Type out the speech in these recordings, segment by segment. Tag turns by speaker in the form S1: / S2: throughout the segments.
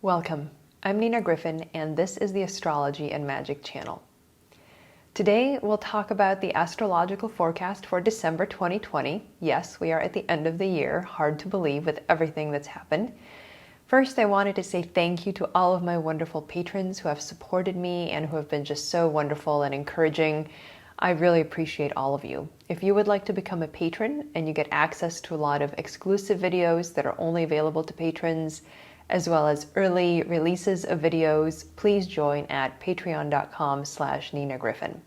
S1: Welcome. I'm Nina Griffin, and this is the Astrology and Magic channel. Today, we'll talk about the astrological forecast for December 2020. Yes, we are at the end of the year. Hard to believe with everything that's happened. First, I wanted to say thank you to all of my wonderful patrons who have supported me and who have been just so wonderful and encouraging. I really appreciate all of you. If you would like to become a patron and you get access to a lot of exclusive videos that are only available to patrons, as well as early releases of videos, please join at patreon.com/Nina Griffin.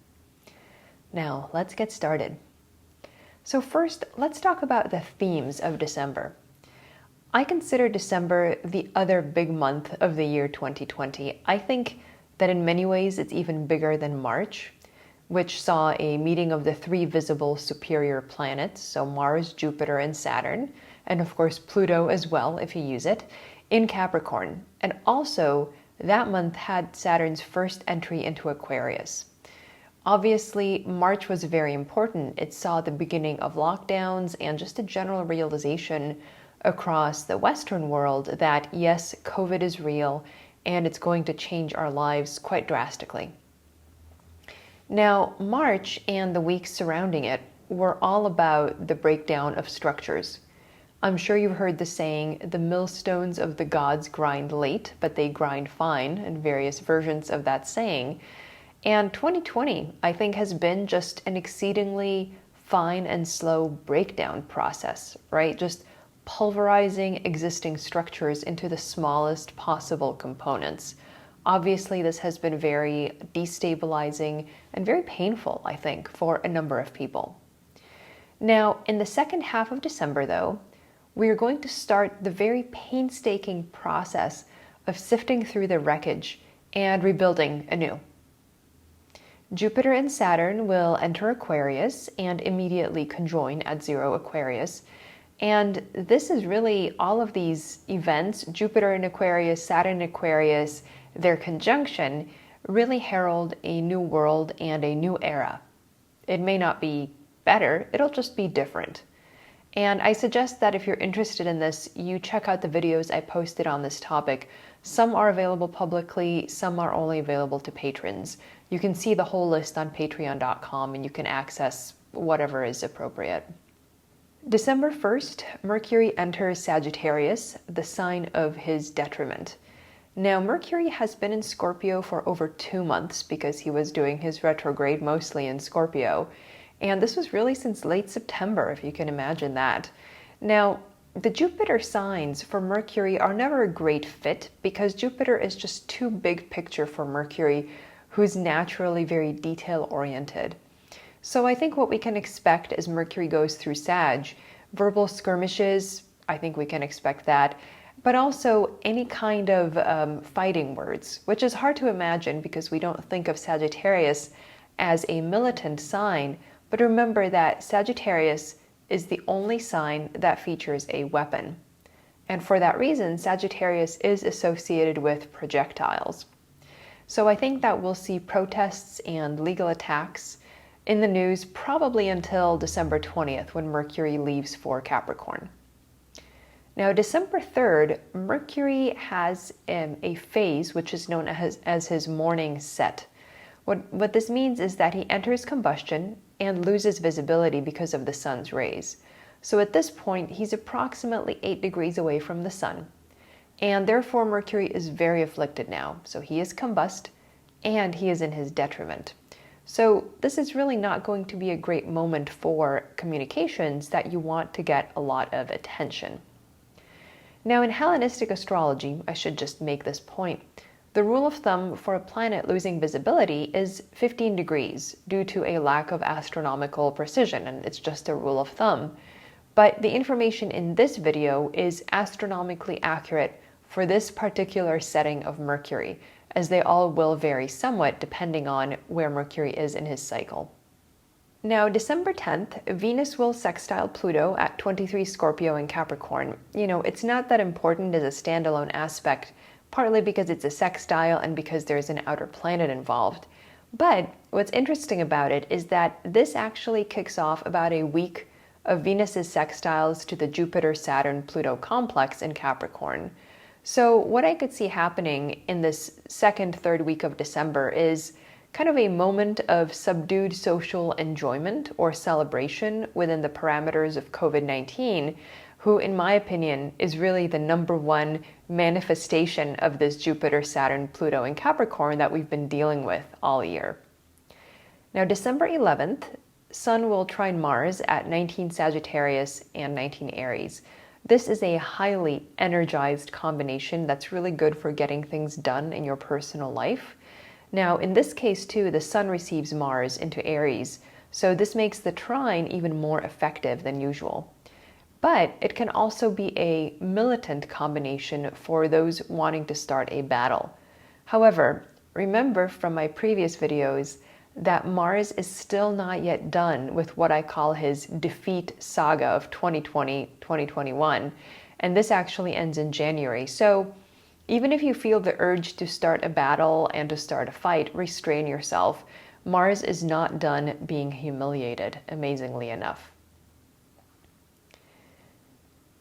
S1: Now, let's get started. So first, let's talk about the themes of December. I consider December the other big month of the year 2020. I think that in many ways it's even bigger than March, which saw a meeting of the three visible superior planets, so Mars, Jupiter, and Saturn, and of course Pluto as well if you use it, in Capricorn. And also, that month had Saturn's first entry into Aquarius. Obviously, March was very important. It saw the beginning of lockdowns and just a general realization across the Western world that yes, COVID is real and it's going to change our lives quite drastically. Now, March and the weeks surrounding it were all about the breakdown of structures. I'm sure you've heard the saying, the millstones of the gods grind late, but they grind fine, and various versions of that saying. And 2020, I think, has been just an exceedingly fine and slow breakdown process, right? Just pulverizing existing structures into the smallest possible components. Obviously, this has been very destabilizing and very painful, I think, for a number of people. Now, in the second half of December, though, we are going to start the very painstaking process of sifting through the wreckage and rebuilding anew. Jupiter and Saturn will enter Aquarius and immediately conjoin at 0 Aquarius. And this is really all of these events, Jupiter in Aquarius, Saturn in Aquarius, their conjunction really herald a new world and a new era. It may not be better, it'll just be different. And I suggest that if you're interested in this, you check out the videos I posted on this topic. Some are available publicly, some are only available to patrons. You can see the whole list on patreon.com and you can access whatever is appropriate. December 1st, Mercury enters Sagittarius, the sign of his detriment. Now, Mercury has been in Scorpio for over 2 months because he was doing his retrograde mostly in Scorpio. And this was really since late September, if you can imagine that. Now, the Jupiter signs for Mercury are never a great fit because Jupiter is just too big picture for Mercury, who's naturally very detail-oriented. So I think what we can expect as Mercury goes through Sag, verbal skirmishes, I think we can expect that, but also any kind of fighting words, which is hard to imagine because we don't think of Sagittarius as a militant sign. But remember that Sagittarius is the only sign that features a weapon. And for that reason, Sagittarius is associated with projectiles. So I think that we'll see protests and legal attacks in the news probably until December 20th when Mercury leaves for Capricorn. Now, December 3rd, Mercury has a phase which is known as his morning set. What this means is that he enters combustion and loses visibility because of the sun's rays. So at this point, he's approximately 8 degrees away from the sun. And therefore, Mercury is very afflicted now. So he is combust and he is in his detriment. So this is really not going to be a great moment for communications that you want to get a lot of attention. Now, in Hellenistic astrology, I should just make this point, the rule of thumb for a planet losing visibility is 15 degrees due to a lack of astronomical precision, and it's just a rule of thumb. But the information in this video is astronomically accurate for this particular setting of Mercury, as they all will vary somewhat depending on where Mercury is in his cycle. Now, December 10th, Venus will sextile Pluto at 23 Scorpio in Capricorn. You know, it's not that important as a standalone aspect, partly because it's a sextile and because there's an outer planet involved. But what's interesting about it is that this actually kicks off about a week of Venus's sextiles to the Jupiter-Saturn-Pluto complex in Capricorn. So what I could see happening in this second, third week of December is kind of a moment of subdued social enjoyment or celebration within the parameters of COVID-19, who, in my opinion, is really the number one manifestation of this Jupiter, Saturn, Pluto, and Capricorn that we've been dealing with all year. Now, December 11th, Sun will trine Mars at 19 Sagittarius and 19 Aries. This is a highly energized combination that's really good for getting things done in your personal life. Now, in this case too, the Sun receives Mars into Aries, so this makes the trine even more effective than usual. But it can also be a militant combination for those wanting to start a battle. However, remember from my previous videos that Mars is still not yet done with what I call his defeat saga of 2020-2021, and this actually ends in January. So even if you feel the urge to start a battle and to start a fight, restrain yourself. Mars is not done being humiliated, amazingly enough.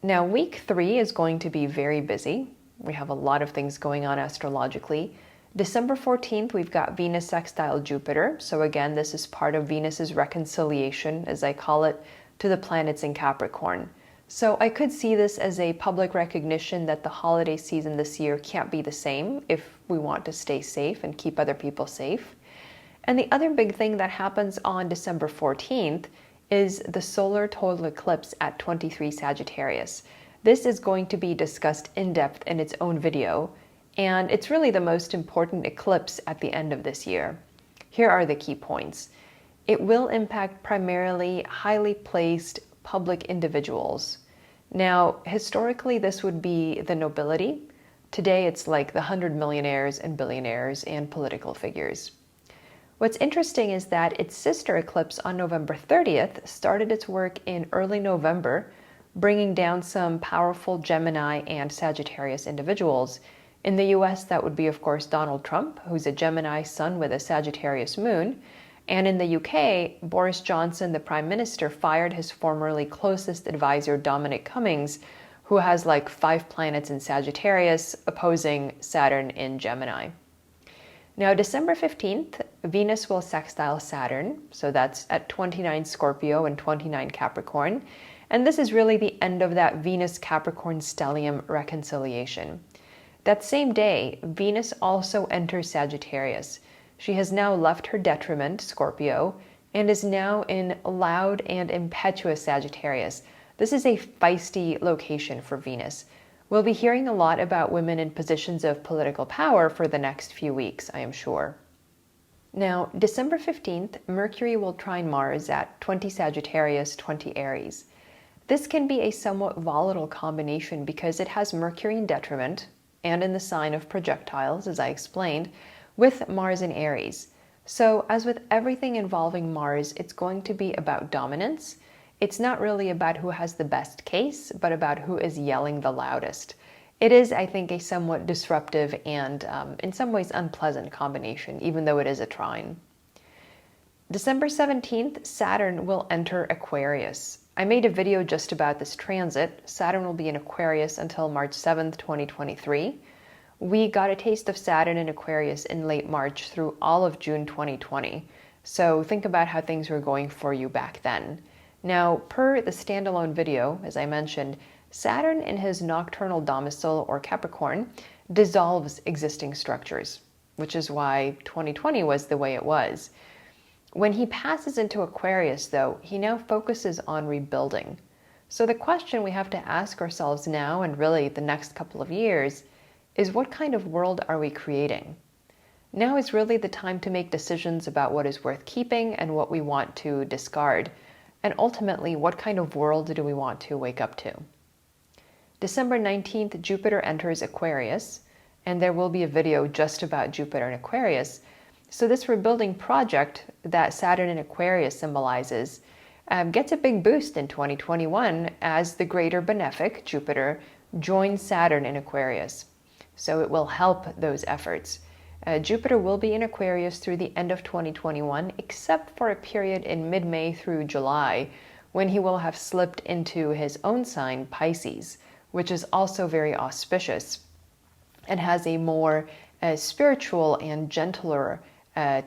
S1: Now, week 3 is going to be very busy. We have a lot of things going on astrologically. December 14th, we've got Venus sextile Jupiter. So again, this is part of Venus's reconciliation, as I call it, to the planets in Capricorn. So I could see this as a public recognition that the holiday season this year can't be the same if we want to stay safe and keep other people safe. And the other big thing that happens on December 14th is the solar total eclipse at 23 Sagittarius. This is going to be discussed in depth in its own video, and it's really the most important eclipse at the end of this year. Here are the key points. It will impact primarily highly placed public individuals. Now, historically, this would be the nobility. Today, it's like the 100 millionaires and billionaires and political figures. What's interesting is that its sister eclipse on November 30th started its work in early November, bringing down some powerful Gemini and Sagittarius individuals. In the US, that would be, of course, Donald Trump, who's a Gemini sun with a Sagittarius moon. And in the UK, Boris Johnson, the Prime Minister, fired his formerly closest advisor, Dominic Cummings, who has like 5 planets in Sagittarius opposing Saturn in Gemini. Now, December 15th, Venus will sextile Saturn, so that's at 29 Scorpio and 29 Capricorn. And this is really the end of that Venus-Capricorn stellium reconciliation. That same day, Venus also enters Sagittarius. She has now left her detriment, Scorpio, and is now in loud and impetuous Sagittarius. This is a feisty location for Venus. We'll be hearing a lot about women in positions of political power for the next few weeks, I am sure. Now, December 15th, Mercury will trine Mars at 20 Sagittarius, 20 Aries. This can be a somewhat volatile combination because it has Mercury in detriment, and in the sign of projectiles, as I explained, with Mars in Aries. So as with everything involving Mars, it's going to be about dominance. It's not really about who has the best case, but about who is yelling the loudest. It is, I think, a somewhat disruptive and in some ways unpleasant combination, even though it is a trine. December 17th, Saturn will enter Aquarius. I made a video just about this transit. Saturn will be in Aquarius until March 7th, 2023. We got a taste of Saturn in Aquarius in late March through all of June 2020. So think about how things were going for you back then. Now, per the standalone video, as I mentioned, Saturn in his nocturnal domicile or Capricorn dissolves existing structures, which is why 2020 was the way it was. When he passes into Aquarius, though, he now focuses on rebuilding. So the question we have to ask ourselves now and really the next couple of years is, what kind of world are we creating? Now is really the time to make decisions about what is worth keeping and what we want to discard. And ultimately, what kind of world do we want to wake up to? December 19th, Jupiter enters Aquarius, and there will be a video just about Jupiter in Aquarius. So this rebuilding project that Saturn in Aquarius symbolizes gets a big boost in 2021 as the greater benefic, Jupiter, joins Saturn in Aquarius. So it will help those efforts. Jupiter will be in Aquarius through the end of 2021, except for a period in mid-May through July, when he will have slipped into his own sign, Pisces, which is also very auspicious. and has a more spiritual and gentler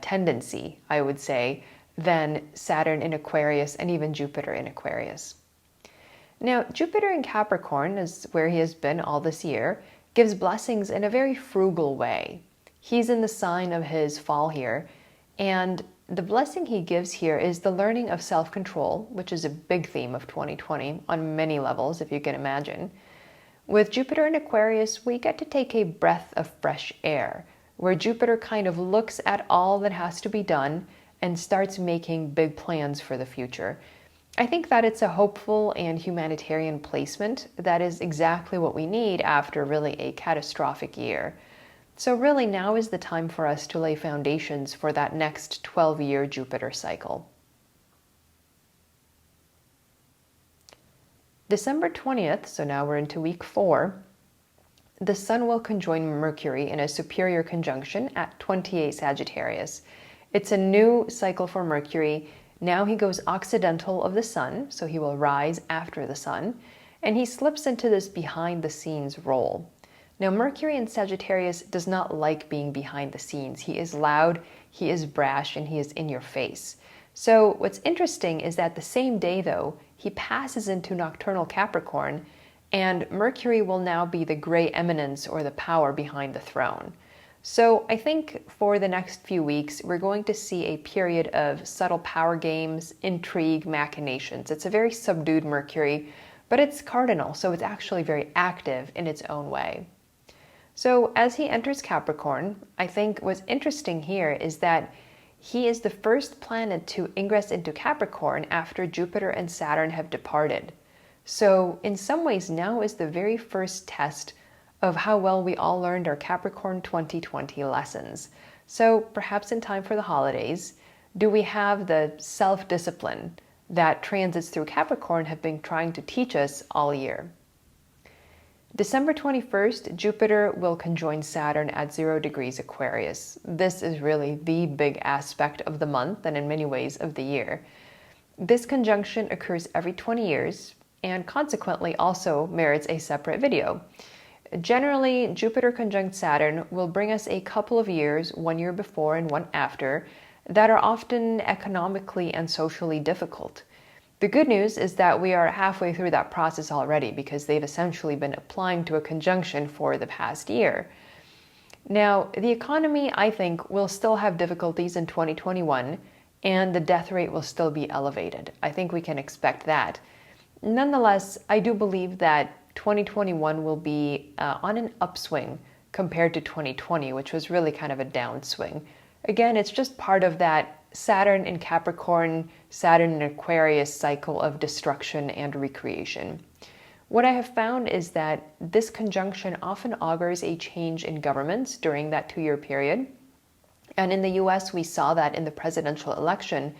S1: tendency, I would say, than Saturn in Aquarius and even Jupiter in Aquarius. Now, Jupiter in Capricorn, is where he has been all this year, gives blessings in a very frugal way. He's in the sign of his fall here, and the blessing he gives here is the learning of self-control, which is a big theme of 2020 on many levels, if you can imagine. With Jupiter in Aquarius, we get to take a breath of fresh air, where Jupiter kind of looks at all that has to be done and starts making big plans for the future. I think that it's a hopeful and humanitarian placement that is exactly what we need after really a catastrophic year. So really now is the time for us to lay foundations for that next 12-year Jupiter cycle. December 20th, so now we're into week 4, the Sun will conjoin Mercury in a superior conjunction at 28 Sagittarius. It's a new cycle for Mercury. Now he goes occidental of the Sun, so he will rise after the Sun, and he slips into this behind-the-scenes role. Now, Mercury in Sagittarius does not like being behind the scenes. He is loud, he is brash, and he is in your face. So what's interesting is that the same day, though, he passes into nocturnal Capricorn, and Mercury will now be the gray eminence or the power behind the throne. So I think for the next few weeks, we're going to see a period of subtle power games, intrigue, machinations. It's a very subdued Mercury, but it's cardinal, so it's actually very active in its own way. So as he enters Capricorn, I think what's interesting here is that he is the first planet to ingress into Capricorn after Jupiter and Saturn have departed. So in some ways now is the very first test of how well we all learned our Capricorn 2020 lessons. So perhaps in time for the holidays, do we have the self-discipline that transits through Capricorn have been trying to teach us all year? December 21st, Jupiter will conjoin Saturn at 0 degrees Aquarius. This is really the big aspect of the month and in many ways of the year. This conjunction occurs every 20 years and consequently also merits a separate video. Generally, Jupiter conjunct Saturn will bring us a couple of years, 1 year before and 1 after, that are often economically and socially difficult. The good news is that we are halfway through that process already because they've essentially been applying to a conjunction for the past year. Now, the economy, I think, will still have difficulties in 2021 and the death rate will still be elevated. I think we can expect that. Nonetheless, I do believe that 2021 will be on an upswing compared to 2020, which was really kind of a downswing. Again, it's just part of that Saturn in Capricorn, Saturn in Aquarius cycle of destruction and recreation. What I have found is that this conjunction often augurs a change in governments during that 2-year period. And in the US, we saw that in the presidential election.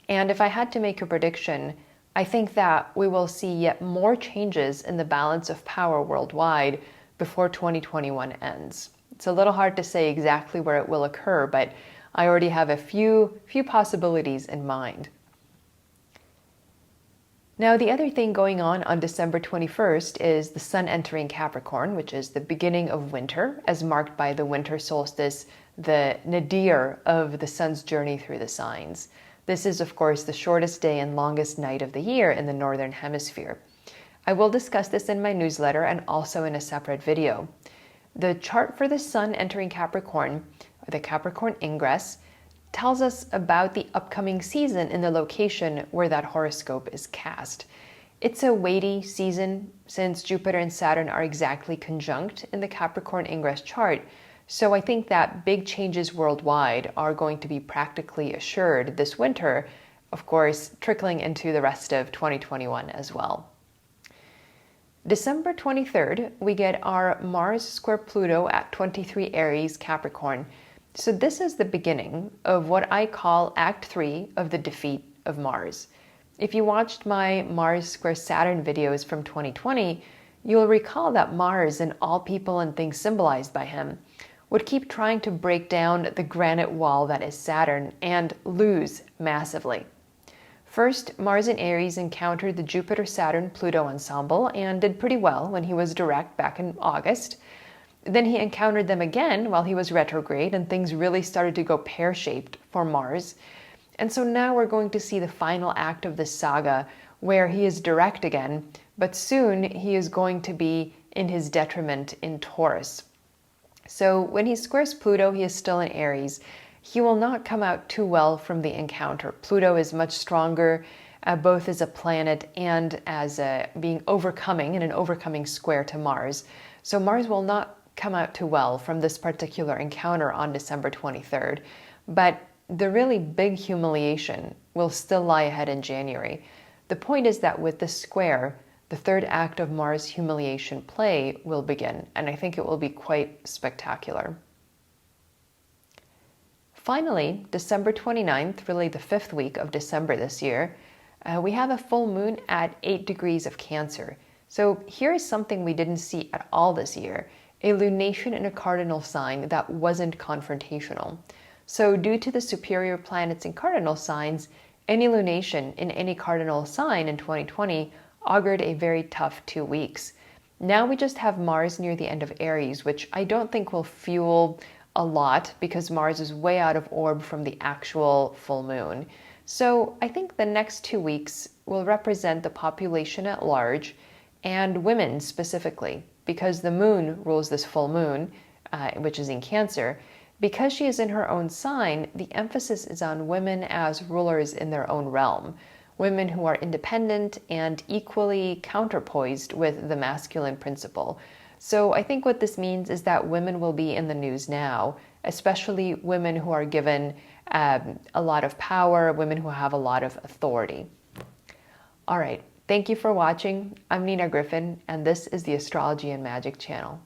S1: And if I had to make a prediction, I think that we will see yet more changes in the balance of power worldwide before 2021 ends. It's a little hard to say exactly where it will occur, but I already have a few possibilities in mind. Now, the other thing going on December 21st is the Sun entering Capricorn, which is the beginning of winter, as marked by the winter solstice, the nadir of the Sun's journey through the signs. This is, of course, the shortest day and longest night of the year in the Northern Hemisphere. I will discuss this in my newsletter and also in a separate video. The chart for the Sun entering Capricorn, or the Capricorn ingress, tells us about the upcoming season in the location where that horoscope is cast. It's a weighty season since Jupiter and Saturn are exactly conjunct in the Capricorn ingress chart. So I think that big changes worldwide are going to be practically assured this winter, of course, trickling into the rest of 2021 as well. December 23rd, we get our Mars square Pluto at 23 Aries Capricorn. So this is the beginning of what I call Act 3 of the defeat of Mars. If you watched my Mars square Saturn videos from 2020, you'll recall that Mars and all people and things symbolized by him would keep trying to break down the granite wall that is Saturn and lose massively. First, Mars in Aries encountered the Jupiter-Saturn-Pluto ensemble and did pretty well when he was direct back in August. Then he encountered them again while he was retrograde, and things really started to go pear-shaped for Mars. And so now we're going to see the final act of this saga where he is direct again, but soon he is going to be in his detriment in Taurus. So when he squares Pluto, he is still in Aries. He will not come out too well from the encounter. Pluto is much stronger, both as a planet and as being overcoming in an overcoming square to Mars. So Mars will not come out too well from this particular encounter on December 23rd. But the really big humiliation will still lie ahead in January. The point is that with this square, the third act of Mars' humiliation play will begin, and I think it will be quite spectacular. Finally, December 29th, really the 5th week of December this year, we have a full moon at 8 degrees of Cancer. So here is something we didn't see at all this year, a lunation in a cardinal sign that wasn't confrontational. So due to the superior planets in cardinal signs, any lunation in any cardinal sign in 2020 augured a very tough 2 weeks. Now we just have Mars near the end of Aries, which I don't think will fuel a lot because Mars is way out of orb from the actual full moon. So I think the next 2 weeks will represent the population at large and women specifically, because the moon rules this full moon, which is in Cancer. Because she is in her own sign, the emphasis is on women as rulers in their own realm, women who are independent and equally counterpoised with the masculine principle. So I think what this means is that women will be in the news now, especially women who are given a lot of power, women who have a lot of authority. All right, thank you for watching. I'm Nina Griffin, and this is the Astrology and Magic channel.